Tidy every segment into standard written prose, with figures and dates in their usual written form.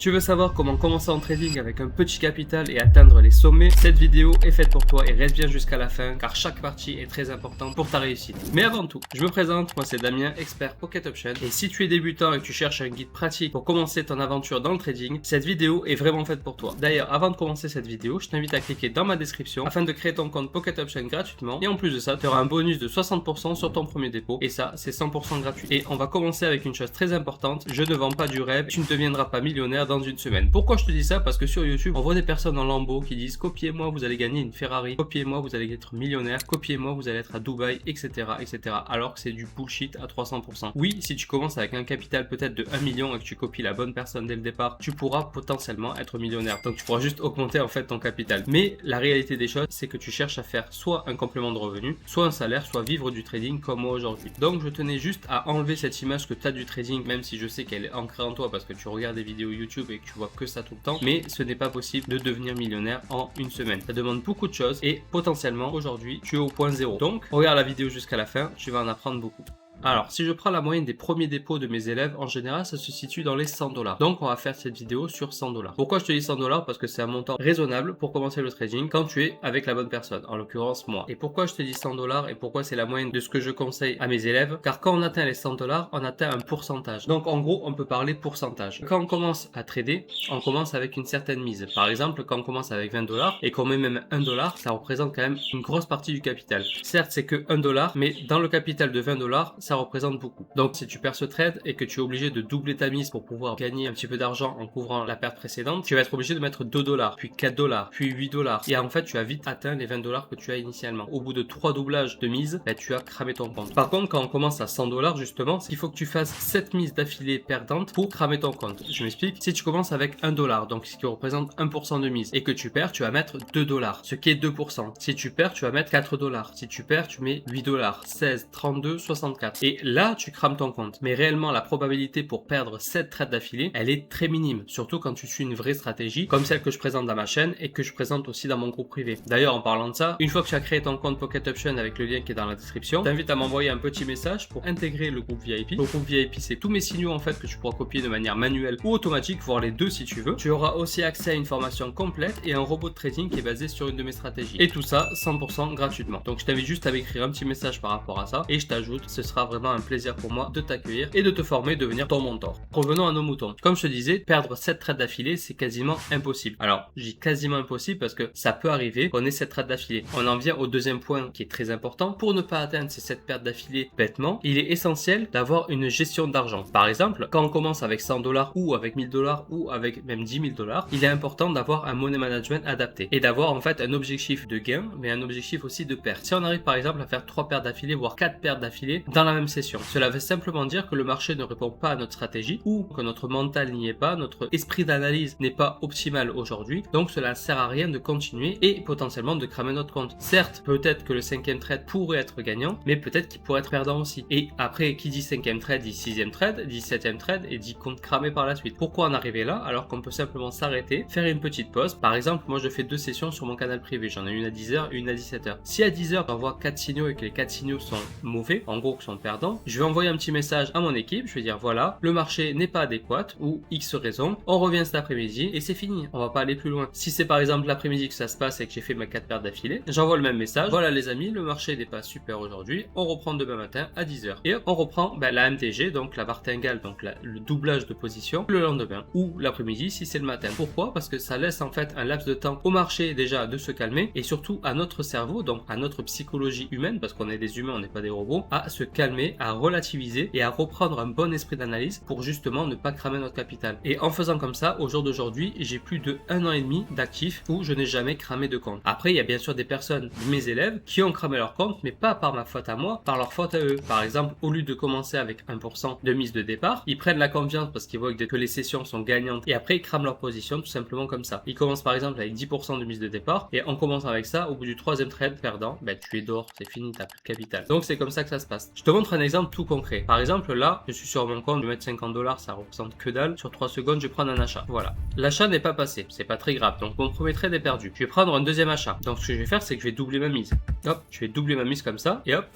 Tu veux savoir comment commencer en trading avec un petit capital et atteindre les sommets? Cette vidéo est faite pour toi et reste bien jusqu'à la fin car chaque partie est très importante pour ta réussite. Mais avant tout, je me présente, moi c'est Damien, expert Pocket Option. Et si tu es débutant et que tu cherches un guide pratique pour commencer ton aventure dans le trading, cette vidéo est vraiment faite pour toi. D'ailleurs, avant de commencer cette vidéo, je t'invite à cliquer dans ma description afin de créer ton compte Pocket Option gratuitement. Et en plus de ça, tu auras un bonus de 60% sur ton premier dépôt et ça, c'est 100% gratuit. Et on va commencer avec une chose très importante, je ne vends pas du rêve, tu ne deviendras pas millionnaire dans une semaine. Pourquoi je te dis ça? Parce que sur YouTube, on voit des personnes en lambeaux qui disent copiez-moi, vous allez gagner une Ferrari, copiez-moi, vous allez être millionnaire, copiez-moi, vous allez être à Dubaï, etc. etc. Alors que c'est du bullshit à 300%. Oui, si tu commences avec un capital peut-être de 1 million et que tu copies la bonne personne dès le départ, tu pourras potentiellement être millionnaire. Donc tu pourras juste augmenter en fait ton capital. Mais la réalité des choses, c'est que tu cherches à faire soit un complément de revenu, soit un salaire, soit vivre du trading comme moi aujourd'hui. Donc je tenais juste à enlever cette image que tu as du trading, même si je sais qu'elle est ancrée en toi parce que tu regardes des vidéos YouTube et que tu vois que ça tout le temps, mais ce n'est pas possible de devenir millionnaire en une semaine. Ça demande beaucoup de choses et potentiellement aujourd'hui tu es au point zéro. Donc regarde la vidéo jusqu'à la fin, tu vas en apprendre beaucoup. Alors, si je prends la moyenne des premiers dépôts de mes élèves, en général, ça se situe dans les 100 $. Donc, on va faire cette vidéo sur 100 $. Pourquoi je te dis 100 $? Parce que c'est un montant raisonnable pour commencer le trading quand tu es avec la bonne personne, en l'occurrence moi. Et pourquoi je te dis 100 $ et pourquoi c'est la moyenne de ce que je conseille à mes élèves? Car quand on atteint les 100 $, on atteint un pourcentage. Donc, en gros, on peut parler pourcentage. Quand on commence à trader, on commence avec une certaine mise. Par exemple, quand on commence avec 20 $ et qu'on met même 1 $, ça représente quand même une grosse partie du capital. Certes, c'est que 1 $, mais dans le capital de 20 $, ça représente beaucoup. Donc si tu perds ce trade et que tu es obligé de doubler ta mise pour pouvoir gagner un petit peu d'argent en couvrant la perte précédente, tu vas être obligé de mettre 2 $, puis 4 $, puis 8 $. Et en fait, tu as vite atteint les 20 $ que tu as initialement. Au bout de 3 doublages de mise, tu as cramé ton compte. Par contre, quand on commence à 100 $, justement, il faut que tu fasses 7 mises d'affilée perdantes pour cramer ton compte. Je m'explique. Si tu commences avec 1 $, donc ce qui représente 1% de mise, et que tu perds, tu vas mettre 2 $, ce qui est 2%. Si tu perds, tu vas mettre 4 $. Si tu perds, tu mets 8 $, 16, 32, 64. Et là, tu crames ton compte. Mais réellement, la probabilité pour perdre 7 trades d'affilée, elle est très minime. Surtout quand tu suis une vraie stratégie, comme celle que je présente dans ma chaîne et que je présente aussi dans mon groupe privé. D'ailleurs, en parlant de ça, une fois que tu as créé ton compte Pocket Option avec le lien qui est dans la description, je t'invite à m'envoyer un petit message pour intégrer le groupe VIP. Le groupe VIP, c'est tous mes signaux en fait que tu pourras copier de manière manuelle ou automatique, voire les deux si tu veux. Tu auras aussi accès à une formation complète et un robot de trading qui est basé sur une de mes stratégies. Et tout ça 100% gratuitement. Donc je t'invite juste à m'écrire un petit message par rapport à ça et je t'ajoute, ce sera vraiment un plaisir pour moi de t'accueillir et de te former, devenir ton mentor. Revenons à nos moutons. Comme je te disais, perdre 7 trades d'affilée, c'est quasiment impossible. Alors, je dis quasiment impossible parce que ça peut arriver qu'on ait 7 trades d'affilée. On en vient au deuxième point qui est très important. Pour ne pas atteindre ces 7 pertes d'affilée bêtement, il est essentiel d'avoir une gestion d'argent. Par exemple, quand on commence avec 100 $ ou avec 1000 $ ou avec même 10 000 $, il est important d'avoir un money management adapté et d'avoir en fait un objectif de gain, mais un objectif aussi de perte. Si on arrive par exemple à faire 3 pertes d'affilée, voire 4 pertes d'affilée dans la même session, cela veut simplement dire que le marché ne répond pas à notre stratégie ou que notre mental n'y est pas, notre esprit d'analyse n'est pas optimal aujourd'hui, donc cela ne sert à rien de continuer et potentiellement de cramer notre compte. Certes, peut-être que le 5e trade pourrait être gagnant, mais peut-être qu'il pourrait être perdant aussi. Et après, qui dit 5e trade, dit 6e trade, dit 7e trade et dit compte cramé par la suite. Pourquoi en arriver là alors qu'on peut simplement s'arrêter, faire une petite pause? Par exemple, moi je fais 2 sessions sur mon canal privé, j'en ai une à 10h et une à 17h. Si à 10h on voit 4 signaux et que les 4 signaux sont mauvais, en gros qui sont perdants, je vais envoyer un petit message à mon équipe, je vais dire voilà, le marché n'est pas adéquat ou X raison, on revient cet après-midi et c'est fini, on va pas aller plus loin. Si c'est par exemple l'après-midi que ça se passe et que j'ai fait mes 4 paires d'affilée, j'envoie le même message, voilà les amis, le marché n'est pas super aujourd'hui, on reprend demain matin à 10h. Et on reprend la MTG, donc la martingale, donc le doublage de position, le lendemain ou l'après-midi si c'est le matin. Pourquoi? Parce que ça laisse en fait un laps de temps au marché déjà de se calmer et surtout à notre cerveau, donc à notre psychologie humaine, parce qu'on est des humains, on n'est pas des robots, à se calmer, à relativiser et à reprendre un bon esprit d'analyse pour justement ne pas cramer notre capital. Et en faisant comme ça, au jour d'aujourd'hui, j'ai plus de 1 an et demi d'actifs où je n'ai jamais cramé de compte. Après, il y a bien sûr des personnes, mes élèves, qui ont cramé leur compte, mais pas par ma faute à moi, par leur faute à eux. Par exemple, au lieu de commencer avec 1% de mise de départ, ils prennent la confiance parce qu'ils voient que les sessions sont gagnantes et après ils crament leur position tout simplement comme ça. Ils commencent par exemple avec 10% de mise de départ et en commençant avec ça, au bout du 3e trade perdant, tu es dehors, c'est fini, t'as plus de capital. Donc c'est comme ça que ça se passe. Je te montre un exemple tout concret. Par exemple, là, je suis sur mon compte, je vais mettre 50 $, ça représente que dalle. Sur 3 secondes, je vais prendre un achat. Voilà. L'achat n'est pas passé, c'est pas très grave. Donc mon premier trade est perdu. Je vais prendre un deuxième achat. Donc ce que je vais faire, c'est que je vais doubler ma mise. Hop, je vais doubler ma mise comme ça et hop.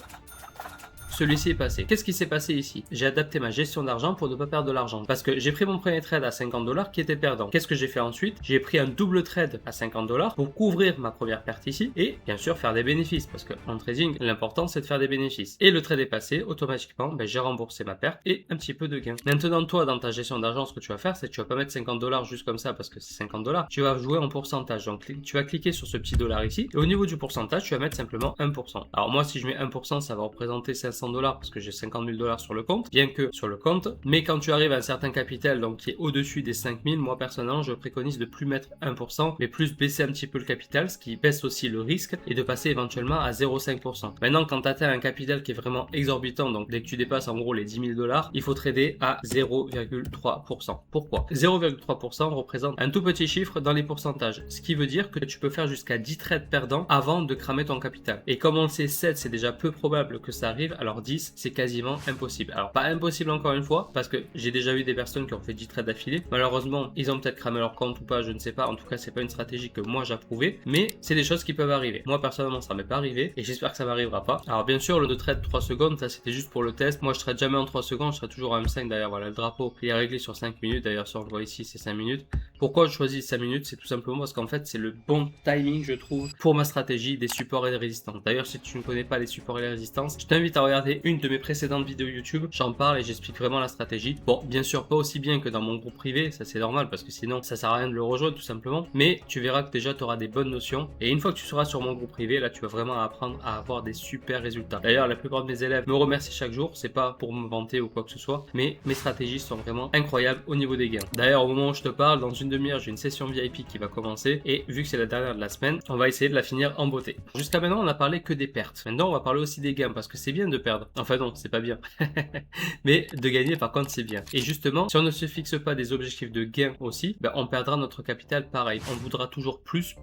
celui-ci est passé. Qu'est-ce qui s'est passé ici? J'ai adapté ma gestion d'argent pour ne pas perdre de l'argent. Parce que j'ai pris mon premier trade à 50 $ qui était perdant. Qu'est-ce que j'ai fait ensuite? J'ai pris un double trade à 50 $ pour couvrir ma première perte ici et bien sûr faire des bénéfices. Parce que en trading, l'important c'est de faire des bénéfices. Et le trade est passé, automatiquement, j'ai remboursé ma perte et un petit peu de gain. Maintenant, toi, dans ta gestion d'argent, ce que tu vas faire, c'est que tu vas pas mettre 50 $ juste comme ça parce que c'est 50 $. Tu vas jouer en pourcentage. Donc, tu vas cliquer sur ce petit dollar ici et au niveau du pourcentage, tu vas mettre simplement 1%. Alors, moi, si je mets 1%, ça va représenter 500 $ parce que j'ai 50 000 $ sur le compte, bien que sur le compte. Mais quand tu arrives à un certain capital, donc qui est au-dessus des 5000, moi, personnellement, je préconise de plus mettre 1%, mais plus baisser un petit peu le capital, ce qui baisse aussi le risque et de passer éventuellement à 0,5%. Maintenant, quand tu atteins un capital qui est vraiment exorbitant, donc dès que tu dépasses en gros les 10 000 $, il faut trader à 0,3%. Pourquoi? 0,3% représente un tout petit chiffre dans les pourcentages, ce qui veut dire que tu peux faire jusqu'à 10 trades perdants avant de cramer ton capital. Et comme on le sait, 7 c'est déjà peu probable que ça arrive, alors 10 c'est quasiment impossible. Alors pas impossible encore une fois, parce que j'ai déjà vu des personnes qui ont fait 10 trades d'affilée. Malheureusement, ils ont peut-être cramé leur compte ou pas, je ne sais pas. En tout cas, c'est pas une stratégie que moi j'approuvais, mais c'est des choses qui peuvent arriver. Moi personnellement, ça m'est pas arrivé et j'espère que ça m'arrivera pas. Alors bien sûr, le de trade 3 secondes, ça c'était juste pour le test. Moi je trade jamais en 3 secondes, je trade toujours en M5. D'ailleurs, voilà, le drapeau il est réglé sur 5 minutes. D'ailleurs, si on le voit ici, c'est 5 minutes. Pourquoi je choisis 5 minutes? C'est tout simplement parce qu'en fait, c'est le bon timing, je trouve, pour ma stratégie des supports et des résistances. D'ailleurs, si tu ne connais pas les supports et les résistances, je t'invite à regarder une de mes précédentes vidéos YouTube. J'en parle et j'explique vraiment la stratégie. Bon, bien sûr, pas aussi bien que dans mon groupe privé, ça c'est normal parce que sinon, ça sert à rien de le rejoindre tout simplement. Mais tu verras que déjà, tu auras des bonnes notions. Et une fois que tu seras sur mon groupe privé, là, tu vas vraiment apprendre à avoir des super résultats. D'ailleurs, la plupart de mes élèves me remercient chaque jour. C'est pas pour me vanter ou quoi que ce soit, mais mes stratégies sont vraiment incroyables au niveau des gains. D'ailleurs, au moment où je te parle, dans une demi-heure, j'ai une session VIP qui va commencer et vu que c'est la dernière de la semaine, on va essayer de la finir en beauté. Jusqu'à maintenant, on a parlé que des pertes. Maintenant, on va parler aussi des gains parce que c'est bien de perdre. Enfin non, c'est pas bien. Mais de gagner, par contre, c'est bien. Et justement, si on ne se fixe pas des objectifs de gain aussi, on perdra notre capital pareil. On voudra toujours plus,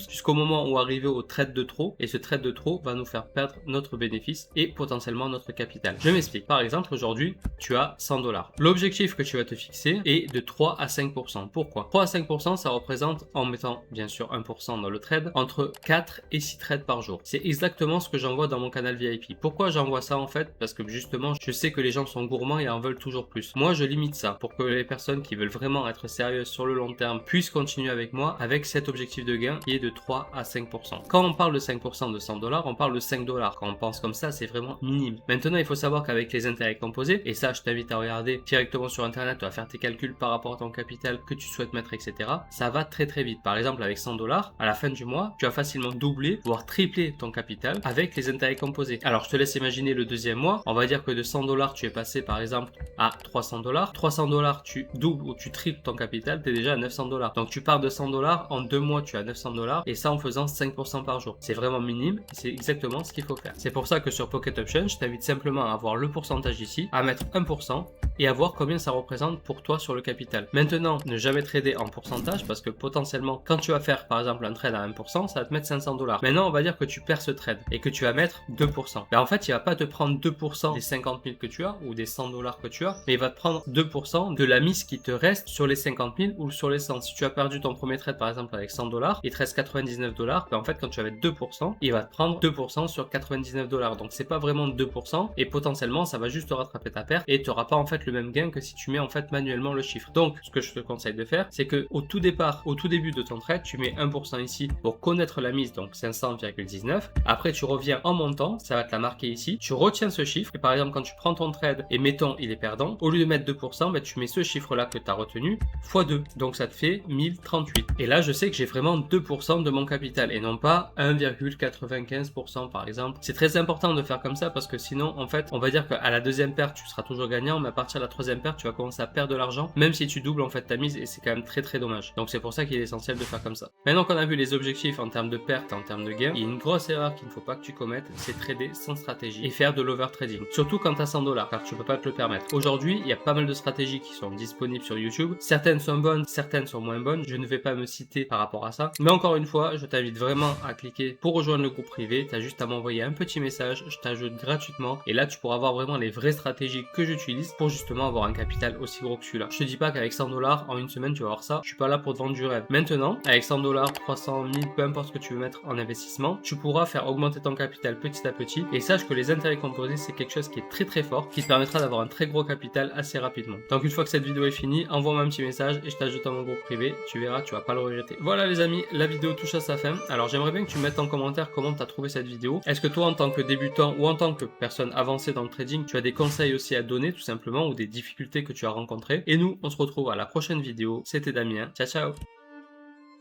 jusqu'au moment où arriver au trade de trop. Et ce trade de trop va nous faire perdre notre bénéfice et potentiellement notre capital. Je m'explique. Par exemple, aujourd'hui, tu as 100 $. L'objectif que tu vas te fixer est de 3 à 5%. Pourquoi? 3 à 5%, ça représente, en mettant bien sûr 1% dans le trade, entre 4 et 6 trades par jour. C'est exactement ce que j'envoie dans mon canal VIP. Pourquoi j'envoie ça en fait? Parce que justement, je sais que les gens sont gourmands et en veulent toujours plus. Moi, je limite ça pour que les personnes qui veulent vraiment être sérieuses sur le long terme puissent continuer avec moi avec cet objectif de gain qui est de 3 à 5%. Quand on parle de 5% de 100 $, on parle de 5 $. Quand on pense comme ça, c'est vraiment minime. Maintenant, il faut savoir qu'avec les intérêts composés, et ça, je t'invite à regarder directement sur Internet, tu vas faire tes calculs par rapport à ton capital que tu souhaites mettre, etc. Ça va très vite. Par exemple, avec 100 $, à la fin du mois, tu vas facilement doubler, voire tripler ton capital avec les intérêts composés. Alors, je te laisse imaginer le deuxième mois. On va dire que de 100 $, tu es passé par exemple à 300 $. 300 $, tu doubles ou tu triples ton capital, tu es déjà à 900 $. Donc, tu pars de 100 $, en 2 mois, tu as 900 $, et ça en faisant 5% par jour. C'est vraiment minime, c'est exactement ce qu'il faut faire. C'est pour ça que sur Pocket Option, je t'invite simplement à avoir le pourcentage ici, à mettre 1% et à voir combien ça représente pour toi sur le capital. Maintenant, ne jamais trader en pourcentage parce que potentiellement, quand tu vas faire par exemple un trade à 1%, ça va te mettre 500 $. Maintenant, on va dire que tu perds ce trade et que tu vas mettre 2%. En fait, il va pas te prendre 2% des 50 000 que tu as ou des 100 $ que tu as, mais il va te prendre 2% de la mise qui te reste sur les 50 000 ou sur les 100. Si tu as perdu ton premier trade par exemple avec 100 $, il te reste 99 $, en fait, quand tu avais 2%, il va te prendre 2% sur 99 $. Donc, c'est pas vraiment 2% et potentiellement, ça va juste te rattraper ta perte et tu n'auras pas en fait le même gain que si tu mets en fait manuellement le chiffre. Donc, ce que je te conseille de faire, c'est que au tout départ, au tout début de ton trade, tu mets 1% ici pour connaître la mise, donc 500,19. Après, tu reviens en montant, ça va te la marquer ici. Tu retiens ce chiffre et par exemple, quand tu prends ton trade et mettons il est perdant, au lieu de mettre 2%, tu mets ce chiffre-là que tu as retenu x 2. Donc, ça te fait 1038. Et là, je sais que j'ai vraiment 2% de mon capital et non pas 1,95% par exemple. C'est très important de faire comme ça parce que sinon, en fait, on va dire qu'à la deuxième perte, tu seras toujours gagnant, mais à partir de la troisième perte, tu vas commencer à perdre de l'argent, même si tu doubles en fait ta mise et c'est quand même très dommage. Donc c'est pour ça qu'il est essentiel de faire comme ça. Maintenant qu'on a vu les objectifs en termes de perte, en termes de gain, il y a une grosse erreur qu'il ne faut pas que tu commettes, c'est trader sans stratégie et faire de l'overtrading. Surtout quand tu as 100 $, car tu peux pas te le permettre. Aujourd'hui, il y a pas mal de stratégies qui sont disponibles sur YouTube. Certaines sont bonnes, certaines sont moins bonnes. Je ne vais pas me citer par rapport à ça. Mais encore une fois, je t'invite vraiment à cliquer pour rejoindre le groupe privé. Tu as juste à m'envoyer un petit message, je t'ajoute gratuitement et là tu pourras voir vraiment les vraies stratégies que j'utilise pour justement justement avoir un capital aussi gros que celui-là. Je te dis pas qu'avec 100 dollars en une semaine tu vas avoir ça, je suis pas là pour te vendre du rêve. Maintenant, avec 100 dollars, 300 000, peu importe ce que tu veux mettre en investissement, tu pourras faire augmenter ton capital petit à petit et sache que les intérêts composés c'est quelque chose qui est très fort, qui te permettra d'avoir un très gros capital assez rapidement. Donc une fois que cette vidéo est finie, envoie-moi un petit message et je t'ajoute dans mon groupe privé, tu verras, tu vas pas le regretter. Voilà les amis, la vidéo touche à sa fin. Alors j'aimerais bien que tu mettes en commentaire comment tu as trouvé cette vidéo. Est-ce que toi en tant que débutant ou en tant que personne avancée dans le trading, tu as des conseils aussi à donner tout simplement ou des difficultés que tu as rencontrées. Et nous, on se retrouve à la prochaine vidéo. C'était Damien. Ciao ciao.